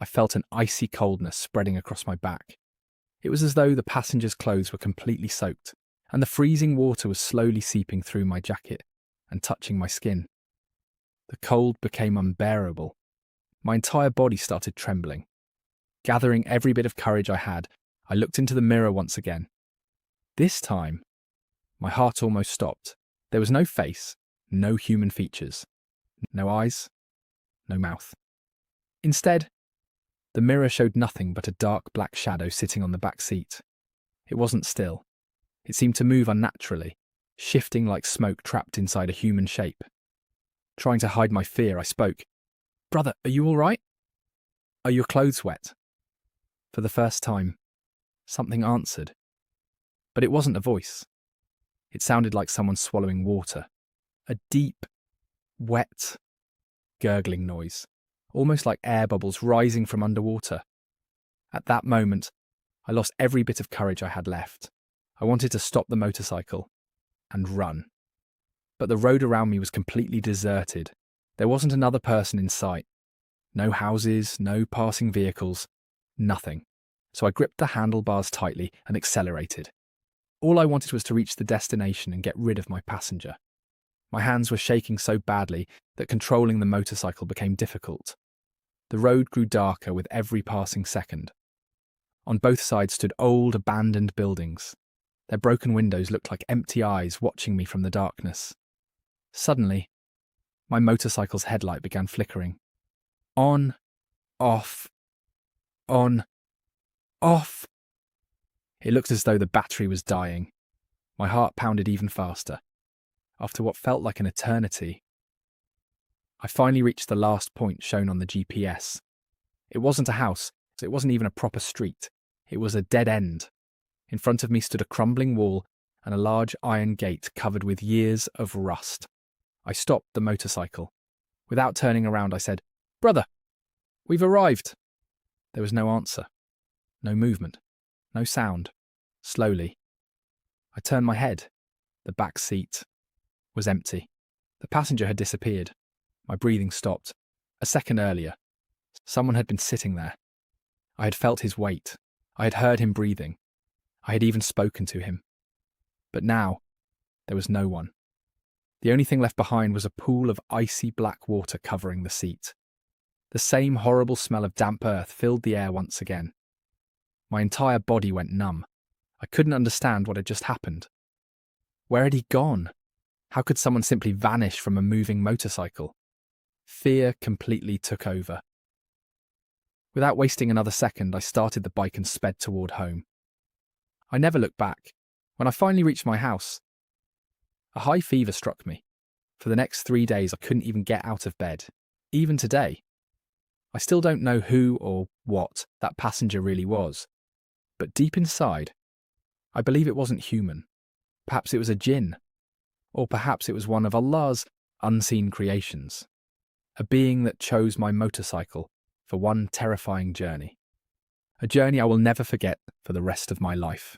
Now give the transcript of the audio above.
I felt an icy coldness spreading across my back. It was as though the passengers' clothes were completely soaked, and the freezing water was slowly seeping through my jacket and touching my skin. The cold became unbearable. My entire body started trembling. Gathering every bit of courage I had, I looked into the mirror once again. This time, my heart almost stopped. There was no face, no human features, no eyes, no mouth. Instead, the mirror showed nothing but a dark black shadow sitting on the back seat. It wasn't still. It seemed to move unnaturally, shifting like smoke trapped inside a human shape. Trying to hide my fear, I spoke. "Brother, are you all right? Are your clothes wet?" For the first time, something answered. But it wasn't a voice. It sounded like someone swallowing water. A deep, wet, gurgling noise, almost like air bubbles rising from underwater. At that moment, I lost every bit of courage I had left. I wanted to stop the motorcycle and run. But the road around me was completely deserted. There wasn't another person in sight. No houses, no passing vehicles, nothing. So I gripped the handlebars tightly and accelerated. All I wanted was to reach the destination and get rid of my passenger. My hands were shaking so badly that controlling the motorcycle became difficult. The road grew darker with every passing second. On both sides stood old, abandoned buildings. Their broken windows looked like empty eyes watching me from the darkness. Suddenly, my motorcycle's headlight began flickering. On, off, on, off. It looked as though the battery was dying. My heart pounded even faster. After what felt like an eternity, I finally reached the last point shown on the GPS. It wasn't a house, so it wasn't even a proper street. It was a dead end. In front of me stood a crumbling wall and a large iron gate covered with years of rust. I stopped the motorcycle. Without turning around, I said, "Brother, we've arrived." There was no answer, no movement, no sound. Slowly, I turned my head. The back seat was empty. The passenger had disappeared. My breathing stopped. A second earlier, someone had been sitting there. I had felt his weight. I had heard him breathing. I had even spoken to him. But now, there was no one. The only thing left behind was a pool of icy black water covering the seat. The same horrible smell of damp earth filled the air once again. My entire body went numb. I couldn't understand what had just happened. Where had he gone? How could someone simply vanish from a moving motorcycle? Fear completely took over. Without wasting another second, I started the bike and sped toward home. I never looked back. When I finally reached my house, a high fever struck me. For the next 3 days, I couldn't even get out of bed. Even today, I still don't know who or what that passenger really was. But deep inside, I believe it wasn't human. Perhaps it was a jinn. Or perhaps it was one of Allah's unseen creations. A being that chose my motorcycle for one terrifying journey. A journey I will never forget for the rest of my life.